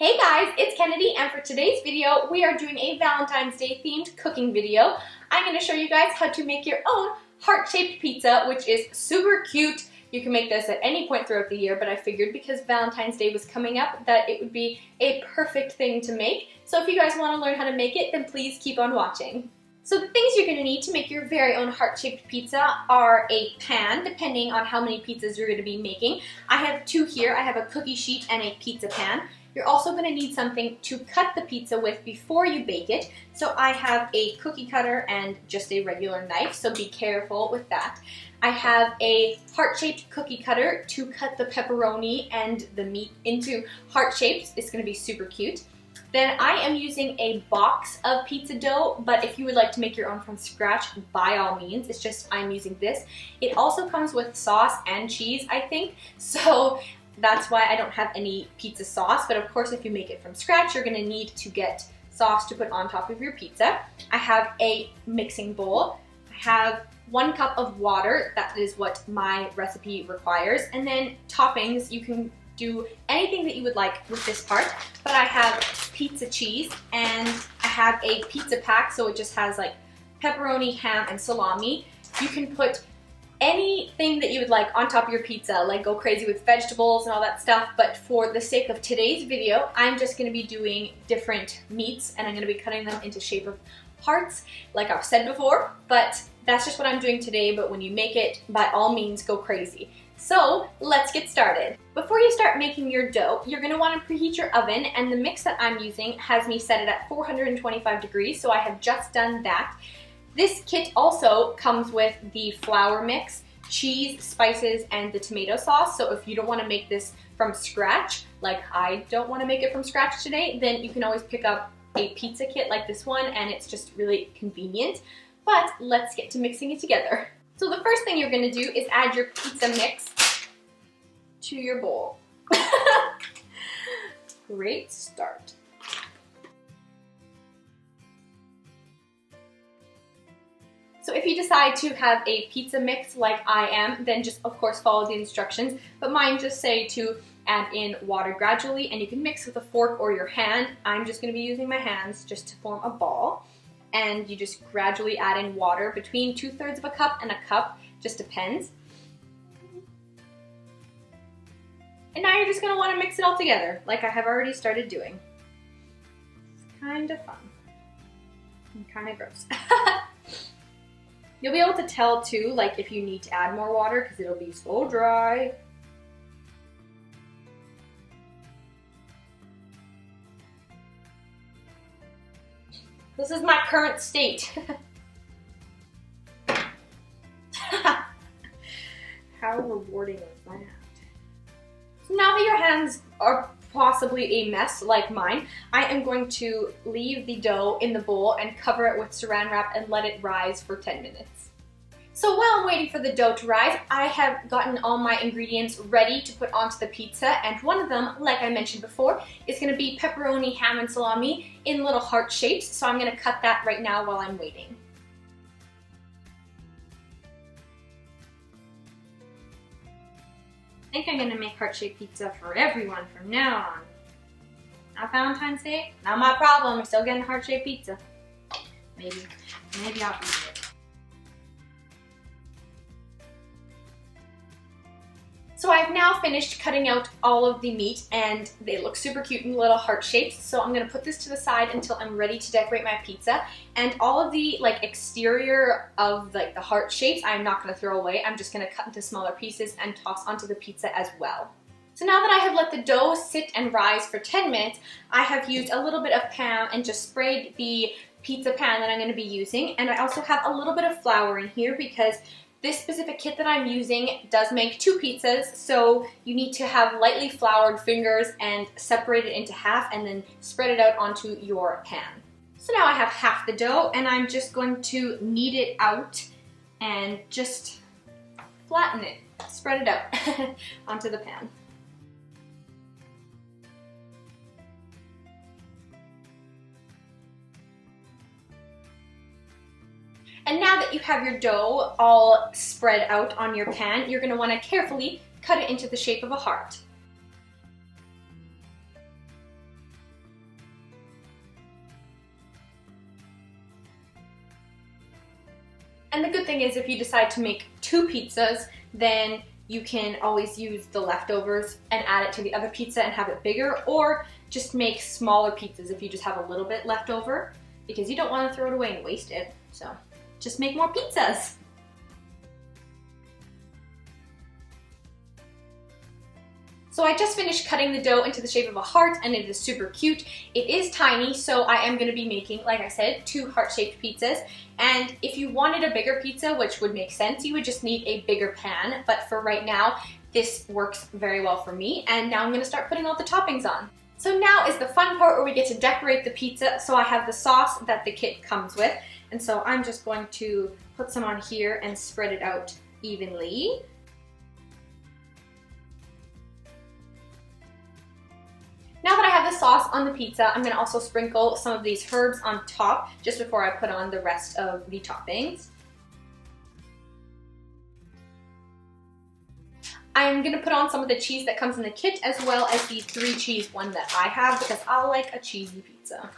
Hey guys, it's Kennedy, and for today's video, we are doing a Valentine's Day themed cooking video. I'm going to show you guys how to make your own heart-shaped pizza, which is super cute. You can make this at any point throughout the year, but I figured because Valentine's Day was coming up that it would be a perfect thing to make. So if you guys want to learn how to make it, then please keep on watching. So the things you're going to need to make your very own heart-shaped pizza are a pan, depending on how many pizzas you're going to be making. I have two here. I have a cookie sheet and a pizza pan. You're also going to need something to cut the pizza with before you bake it. So I have a cookie cutter and just a regular knife, so be careful with that. I have a heart-shaped cookie cutter to cut the pepperoni and the meat into heart shapes. It's going to be super cute. Then I am using a box of pizza dough, but if you would like to make your own from scratch, by all means. It's just I'm using this. It also comes with sauce and cheese, I think, so that's why I don't have any pizza sauce, but of course if you make it from scratch, you're gonna need to get sauce to put on top of your pizza. I have a mixing bowl. I have 1 cup of water, that is what my recipe requires, and then toppings. You can do anything that you would like with this part, but I have pizza cheese, and I have a pizza pack, so it just has like pepperoni, ham, and salami. You can put anything that you would like on top of your pizza, like go crazy with vegetables and all that stuff, but for the sake of today's video, I'm just going to be doing different meats, and I'm going to be cutting them into shape of hearts, like I've said before, but that's just what I'm doing today. But when you make it, by all means, go crazy. So let's get started. Before you start making your dough, you're going to want to preheat your oven, and the mix that I'm using has me set it at 425 degrees, so I have just done that. This kit also comes with the flour mix, cheese, spices, and the tomato sauce. So if you don't want to make this from scratch, like I don't want to make it from scratch today, then you can always pick up a pizza kit like this one, and it's just really convenient. But let's get to mixing it together. So the first thing you're going to do is add your pizza mix to your bowl. Great start. So if you decide to have a pizza mix like I am, then just of course follow the instructions, but mine just say to add in water gradually, and you can mix with a fork or your hand. I'm just going to be using my hands just to form a ball, and you just gradually add in water between 2/3 of a cup and a cup, just depends. And now you're just going to want to mix it all together like I have already started doing. It's kind of fun and kind of gross. You'll be able to tell too, like if you need to add more water, because it'll be so dry. This is my current state. How rewarding is that? So now that your hands are possibly a mess like mine, I am going to leave the dough in the bowl and cover it with saran wrap and let it rise for 10 minutes. So while I'm waiting for the dough to rise, I have gotten all my ingredients ready to put onto the pizza, and one of them, like I mentioned before, is going to be pepperoni, ham, and salami in little heart shapes, so I'm going to cut that right now while I'm waiting. I think I'm going to make heart-shaped pizza for everyone from now on. Not Valentine's Day? Not my problem. We're still getting heart-shaped pizza. Maybe I'll eat it. So I've now finished cutting out all of the meat, and they look super cute in little heart shapes. So I'm going to put this to the side until I'm ready to decorate my pizza. And all of the exterior of the heart shapes I'm not going to throw away. I'm just going to cut into smaller pieces and toss onto the pizza as well. So now that I have let the dough sit and rise for 10 minutes, I have used a little bit of Pam and just sprayed the pizza pan that I'm going to be using. And I also have a little bit of flour in here because this specific kit that I'm using does make 2 pizzas, so you need to have lightly floured fingers and separate it into half and then spread it out onto your pan. So now I have half the dough, and I'm just going to knead it out and just flatten it, spread it out onto the pan. And now that you have your dough all spread out on your pan, you're going to want to carefully cut it into the shape of a heart. And the good thing is if you decide to make 2 pizzas, then you can always use the leftovers and add it to the other pizza and have it bigger, or just make smaller pizzas if you just have a little bit left over, because you don't want to throw it away and waste it. So just make more pizzas. So I just finished cutting the dough into the shape of a heart, and it is super cute. It is tiny, so I am going to be making, like I said, 2 heart-shaped pizzas. And if you wanted a bigger pizza, which would make sense, you would just need a bigger pan. But for right now, this works very well for me. And now I'm going to start putting all the toppings on. So now is the fun part where we get to decorate the pizza. So I have the sauce that the kit comes with. And so I'm just going to put some on here and spread it out evenly. Now that I have the sauce on the pizza, I'm going to also sprinkle some of these herbs on top just before I put on the rest of the toppings. I'm going to put on some of the cheese that comes in the kit, as well as the 3 cheese one that I have, because I like a cheesy pizza.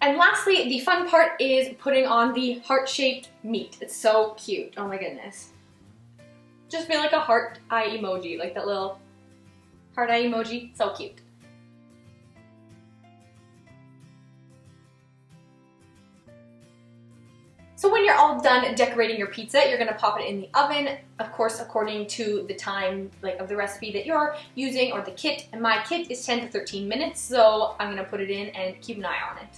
And lastly, the fun part is putting on the heart-shaped meat. It's so cute. Oh my goodness. Just feel like a heart eye emoji, like that little heart eye emoji. So cute. So when you're all done decorating your pizza, you're gonna pop it in the oven, of course, according to the time of the recipe that you're using or the kit. And my kit is 10 to 13 minutes, so I'm gonna put it in and keep an eye on it.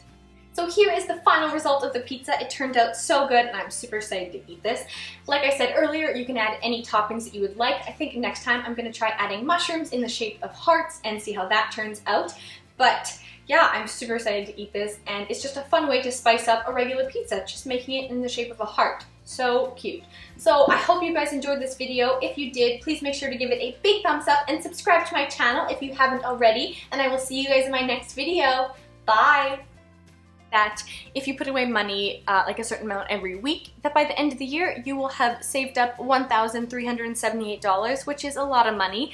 So here is the final result of the pizza. It turned out so good, and I'm super excited to eat this. Like I said earlier, you can add any toppings that you would like. I think next time I'm gonna try adding mushrooms in the shape of hearts and see how that turns out. But yeah, I'm super excited to eat this, and it's just a fun way to spice up a regular pizza, just making it in the shape of a heart. So cute. So I hope you guys enjoyed this video. If you did, please make sure to give it a big thumbs up and subscribe to my channel if you haven't already, and I will see you guys in my next video. Bye! That if you put away money, like a certain amount every week, that by the end of the year you will have saved up $1,378, which is a lot of money.